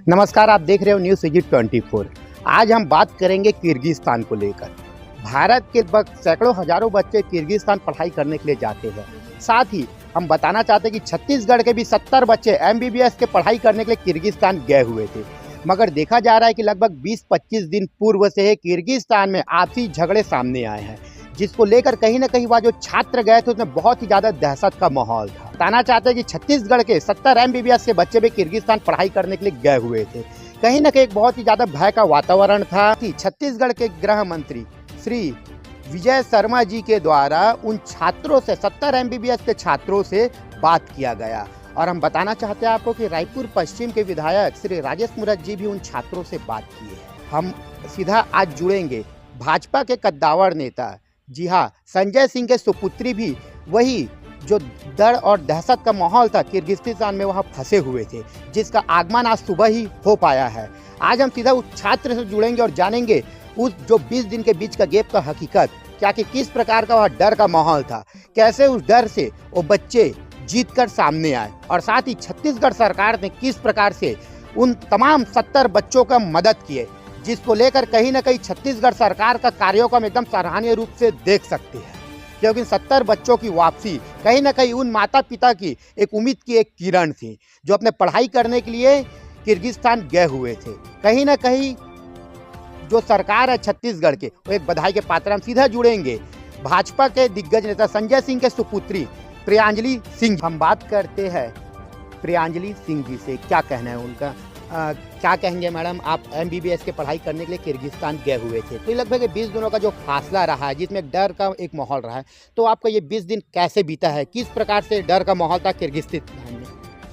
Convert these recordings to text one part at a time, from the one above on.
नमस्कार, आप देख रहे हो न्यूज़ विजिट 24। आज हम बात करेंगे किर्गिस्तान को लेकर। भारत के लगभग सैकड़ों हजारों बच्चे किर्गिस्तान पढ़ाई करने के लिए जाते हैं। साथ ही हम बताना चाहते हैं कि छत्तीसगढ़ के भी 70 बच्चे एमबीबीएस के पढ़ाई करने के लिए किर्गिस्तान गए हुए थे। मगर देखा जा रहा है कि लगभग 20-25 दिन पूर्व से किर्गिस्तान में आपसी झगड़े सामने आए हैं, जिसको लेकर कहीं ना कहीं वह जो छात्र गए थे उसमें बहुत ही ज़्यादा दहशत का माहौल था। बताना चाहते हैं कि छत्तीसगढ़ के 70 एमबीबीएस के बच्चे भी किर्गिस्तान पढ़ाई करने के लिए गए हुए थे। कहीं ना कहीं एक बहुत ही ज़्यादा भय का वातावरण था कि छत्तीसगढ़ के गृह मंत्री श्री विजय शर्मा जी के द्वारा उन छात्रों से 70 एमबीबीएस के छात्रों से बात किया गया। और हम बताना चाहते हैं आपको कि रायपुर पश्चिम के विधायक श्री राजेश मूरत जी भी उन छात्रों से बात किए हैं। हम सीधा आज जुड़ेंगे भाजपा के कद्दावर नेता, जी हाँ, संजय सिंह के सुपुत्री भी वही जो डर और दहशत का माहौल था किर्गिस्तान में वहाँ फंसे हुए थे, जिसका आगमन आज सुबह ही हो पाया है। आज हम सीधा उस छात्र से जुड़ेंगे और जानेंगे उस जो 20 दिन के बीच का गैप का हकीकत क्या, कि किस प्रकार का वह डर का माहौल था, कैसे उस डर से वो बच्चे जीत कर सामने आए, और साथ ही छत्तीसगढ़ सरकार ने किस प्रकार से उन तमाम 70 बच्चों का मदद किए, जिसको लेकर कहीं ना कहीं छत्तीसगढ़ सरकार का कार्यों को हम एकदम सराहनीय रूप से देख सकते हैं। क्योंकि 70 बच्चों की वापसी कहीं ना कहीं उन माता पिता की एक उम्मीद की एक किरण थी, जो अपने पढ़ाई करने के लिए किर्गिस्तान गए हुए थे। कहीं ना कहीं जो सरकार है छत्तीसगढ़ के, वो एक बधाई के पात्र। हम सीधा जुड़ेंगे भाजपा के दिग्गज नेता संजय सिंह के सुपुत्री प्रियांजलि सिंह। हम बात करते हैं प्रियांजलि सिंह जी से, क्या कहना है उनका। क्या कहेंगे मैडम, आप एमबीबीएस की पढ़ाई करने के लिए किर्गिस्तान गए हुए थे, तो लगभग 20 दिनों का जो फासला रहा है, जिसमें डर का एक माहौल रहा है, तो आपका ये 20 दिन कैसे बीता है, किस प्रकार से डर का माहौल था किर्गिस्तान में?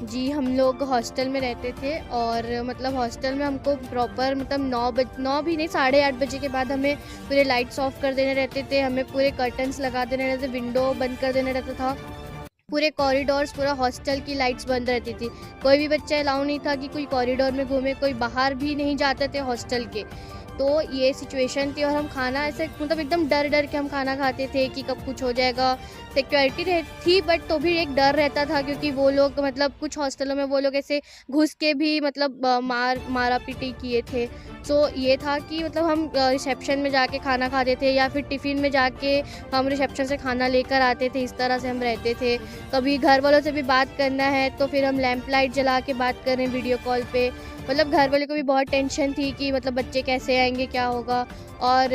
जी, हम लोग हॉस्टल में रहते थे और मतलब हॉस्टल में हमको प्रॉपर मतलब 9 भी नहीं 8:30 बजे के बाद हमें पूरे लाइट्स ऑफ कर देने रहते थे, हमें पूरे कर्टन्स लगा देने रहते, विंडो बंद कर देने रहता था, पूरे कॉरिडोर्स, पूरा हॉस्टल की लाइट्स बंद रहती थी। कोई भी बच्चा अलाउ नहीं था कि कोई कॉरिडोर में घूमे, कोई बाहर भी नहीं जाते थे हॉस्टल के। तो ये सिचुएशन थी और हम खाना ऐसे मतलब एकदम डर के हम खाना खाते थे कि कब कुछ हो जाएगा। सिक्योरिटी थी बट तो भी एक डर रहता था, क्योंकि वो लोग मतलब कुछ हॉस्टलों में वो लोग ऐसे घुस के भी मतलब मारा पीटी किए थे। सो ये था कि मतलब हम रिसेप्शन में जाके खाना खाते थे या फिर टिफ़िन में जाके हम रिसेप्शन से खाना लेकर आते थे, इस तरह से हम रहते थे। कभी घर वालों से भी बात करना है तो फिर हम लैंप लाइट जला के बात कर रहे हैं वीडियो कॉल पे। मतलब घर वाले को भी बहुत टेंशन थी कि मतलब बच्चे कैसे आएंगे, क्या होगा। और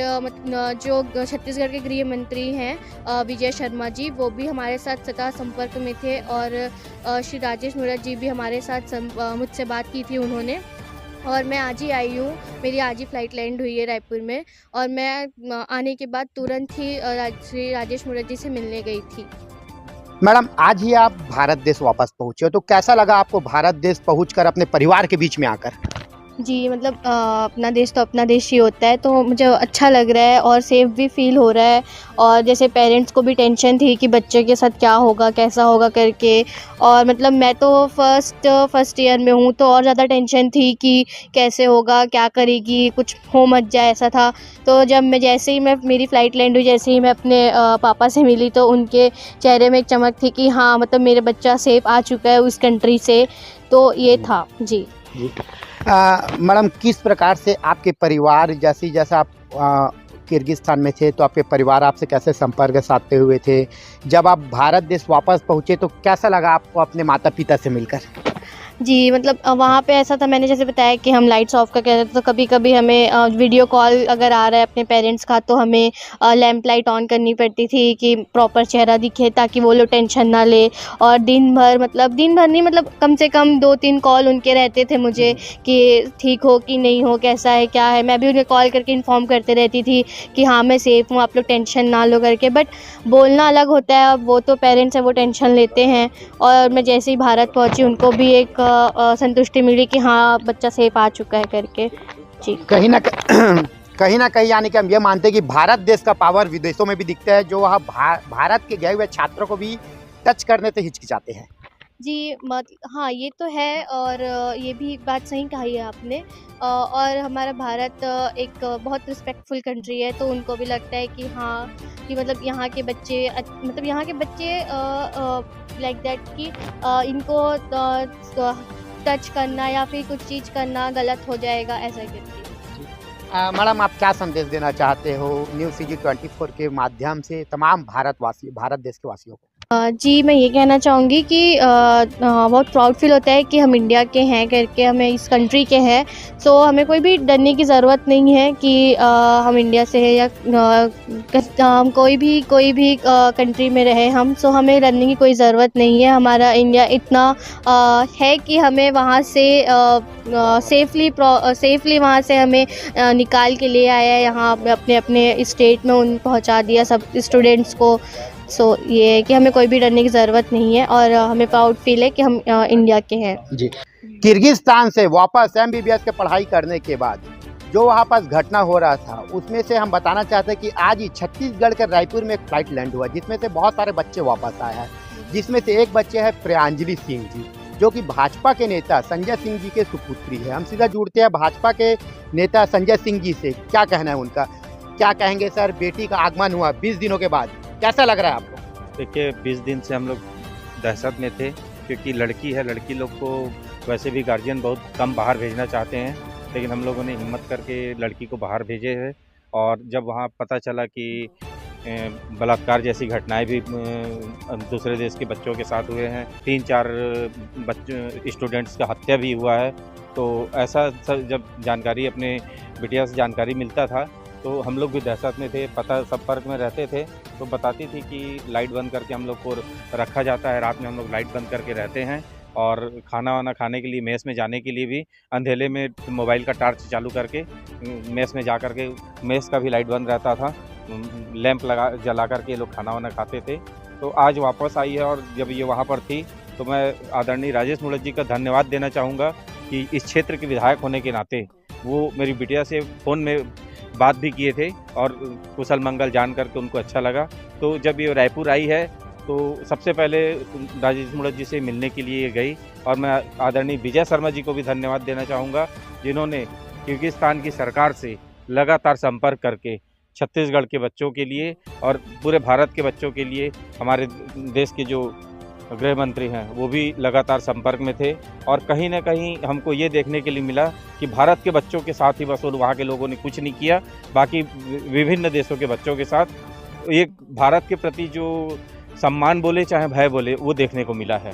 जो छत्तीसगढ़ के गृह मंत्री हैं विजय शर्मा जी, वो भी हमारे साथ सदा संपर्क में थे और श्री राजेश मूरत जी भी हमारे साथ मुझसे बात की थी उन्होंने। और मैं आज ही आई हूँ, मेरी आज ही फ़्लाइट लैंड हुई है रायपुर में और मैं आने के बाद तुरंत ही श्री राजेश मूरत जी से मिलने गई थी। मैडम, आज ही आप भारत देश वापस पहुंचे हो, तो कैसा लगा आपको भारत देश पहुंचकर अपने परिवार के बीच में आकर? जी, मतलब अपना देश तो अपना देश ही होता है, तो मुझे अच्छा लग रहा है और सेफ़ भी फ़ील हो रहा है। और जैसे पेरेंट्स को भी टेंशन थी कि बच्चे के साथ क्या होगा, कैसा होगा करके। और मतलब मैं तो फर्स्ट ईयर में हूँ, तो और ज़्यादा टेंशन थी कि कैसे होगा, क्या करेगी, कुछ हो मत जाए, ऐसा था। तो जब मैं जैसे ही मेरी फ़्लाइट लैंड हुई, जैसे ही मैं अपने पापा से मिली, तो उनके चेहरे में एक चमक थी कि हाँ, मतलब मेरा बच्चा सेफ़ आ चुका है उस कंट्री से। तो ये था। जी। मैडम, किस प्रकार से आपके परिवार, जैसा आप किर्गिस्तान में थे, तो आपके परिवार आपसे कैसे संपर्क साधते हुए थे? जब आप भारत देश वापस पहुँचे तो कैसा लगा आपको अपने माता पिता से मिलकर? जी, मतलब वहाँ पे ऐसा था, मैंने जैसे बताया कि हम लाइट्स ऑफ करके रहते थे, तो कभी-कभी हमें वीडियो कॉल अगर आ रहा है अपने पेरेंट्स का, तो हमें लैंप लाइट ऑन करनी पड़ती थी कि प्रॉपर चेहरा दिखे, ताकि वो लोग टेंशन ना ले। और दिन भर नहीं, मतलब कम से कम 2-3 कॉल उनके रहते थे मुझे कि ठीक हो कि नहीं हो, कैसा है, क्या है। मैं भी उन्हें कॉल करके इन्फॉर्म करते रहती थी कि हाँ, मैं सेफ़ हूँ, आप लोग टेंशन ना लो करके। बट बोलना अलग होता है, अब वो तो पेरेंट्स हैं, वो टेंशन लेते हैं। और मैं जैसे ही भारत पहुँची, उनको भी एक संतुष्टि मिली कि हाँ, बच्चा सेफ आ चुका है करके। जी। कहीं ना कहीं ना कहीं यानी कि हम ये मानते हैं कि भारत देश का पावर विदेशों में भी दिखता है, जो वहाँ भारत के गए हुए छात्रों को भी टच करने से हिचकिचाते हैं। जी, हाँ, ये तो है और ये भी बात सही कही है आपने। और हमारा भारत एक बहुत रिस्पेक्टफुल कंट्री है, तो उनको भी लगता है कि हाँ, कि मतलब यहाँ के बच्चे लाइक दैट कि इनको टच करना या फिर कुछ चीज़ करना गलत हो जाएगा ऐसा करके। मैडम, आप क्या संदेश देना चाहते हो न्यूज़ सीजी 24 के माध्यम से तमाम भारत देश के वासियों को? जी, मैं ये कहना चाहूँगी कि बहुत प्राउड फ़ील होता है कि हम इंडिया के हैं करके, हमें इस कंट्री के हैं। सो हमें कोई भी डरने की ज़रूरत नहीं है कि हम इंडिया से हैं या हम कोई भी कंट्री में रहे हम, सो हमें डरने की कोई ज़रूरत नहीं है। हमारा इंडिया इतना है कि हमें वहाँ से सेफ़ली वहाँ से हमें निकाल के ले आया है, यहाँ अपने स्टेट में पहुँचा दिया सब स्टूडेंट्स को। सो ये है कि हमें कोई भी डरने की ज़रूरत नहीं है और हमें प्राउड फील है कि हम इंडिया के हैं। जी। किर्गिस्तान से वापस एमबीबीएस के पढ़ाई करने के बाद जो वहाँ पास घटना हो रहा था, उसमें से हम बताना चाहते हैं कि आज ही छत्तीसगढ़ के रायपुर में एक फ्लाइट लैंड हुआ, जिसमें से बहुत सारे बच्चे वापस आए हैं, जिसमें से एक बच्चे है प्रियांजलि सिंह जी, जो कि भाजपा के नेता संजय सिंह जी के सुपुत्री है। हम सीधा जुड़ते हैं भाजपा के नेता संजय सिंह जी से, क्या कहना है उनका? क्या कहेंगे सर? बेटी का आगमन हुआ 20 दिनों के बाद, कैसा लग रहा है आपको? देखिए, 20 दिन से हम लोग दहशत में थे, क्योंकि लड़की है, लड़की लोग को वैसे भी गार्जियन बहुत कम बाहर भेजना चाहते हैं, लेकिन हम लोगों ने हिम्मत करके लड़की को बाहर भेजे हैं। और जब वहाँ पता चला कि बलात्कार जैसी घटनाएं भी दूसरे देश के बच्चों के साथ हुए हैं, 3-4 स्टूडेंट्स का हत्या भी हुआ है, तो ऐसा सब जब जानकारी अपने बिटिया से जानकारी मिलता था तो हम लोग भी दहशत में थे। पता संपर्क में रहते थे तो बताती थी कि लाइट बंद करके हम लोग को रखा जाता है, रात में हम लोग लाइट बंद करके रहते हैं, और खाना वाना खाने के लिए मेस में जाने के लिए भी अंधेले में मोबाइल का टार्च चालू करके मेस में जा कर के, मेस का भी लाइट बंद रहता था, लैंप जला करके ये लोग खाना वाना खाते थे। तो आज वापस आई है, और जब ये वहाँ पर थी तो मैं आदरणीय राजेश मुड़त जी का धन्यवाद देना चाहूँगा कि इस क्षेत्र के विधायक होने के नाते वो मेरी बिटिया से फ़ोन में बात भी किए थे और कुशल मंगल जान करके उनको अच्छा लगा। तो जब ये रायपुर आई है तो सबसे पहले राजेश मुड़त जी से मिलने के लिए गई, और मैं आदरणीय विजय शर्मा जी को भी धन्यवाद देना चाहूँगा, जिन्होंने किर्गिस्तान की सरकार से लगातार संपर्क करके छत्तीसगढ़ के बच्चों के लिए और पूरे भारत के बच्चों के लिए, हमारे देश के जो गृह मंत्री हैं वो भी लगातार संपर्क में थे। और कहीं न कहीं हमको ये देखने के लिए मिला कि भारत के बच्चों के साथ ही बस वहाँ के लोगों ने कुछ नहीं किया, बाकी विभिन्न देशों के बच्चों के साथ एक भारत के प्रति जो सम्मान बोले चाहे भय बोले, वो देखने को मिला है।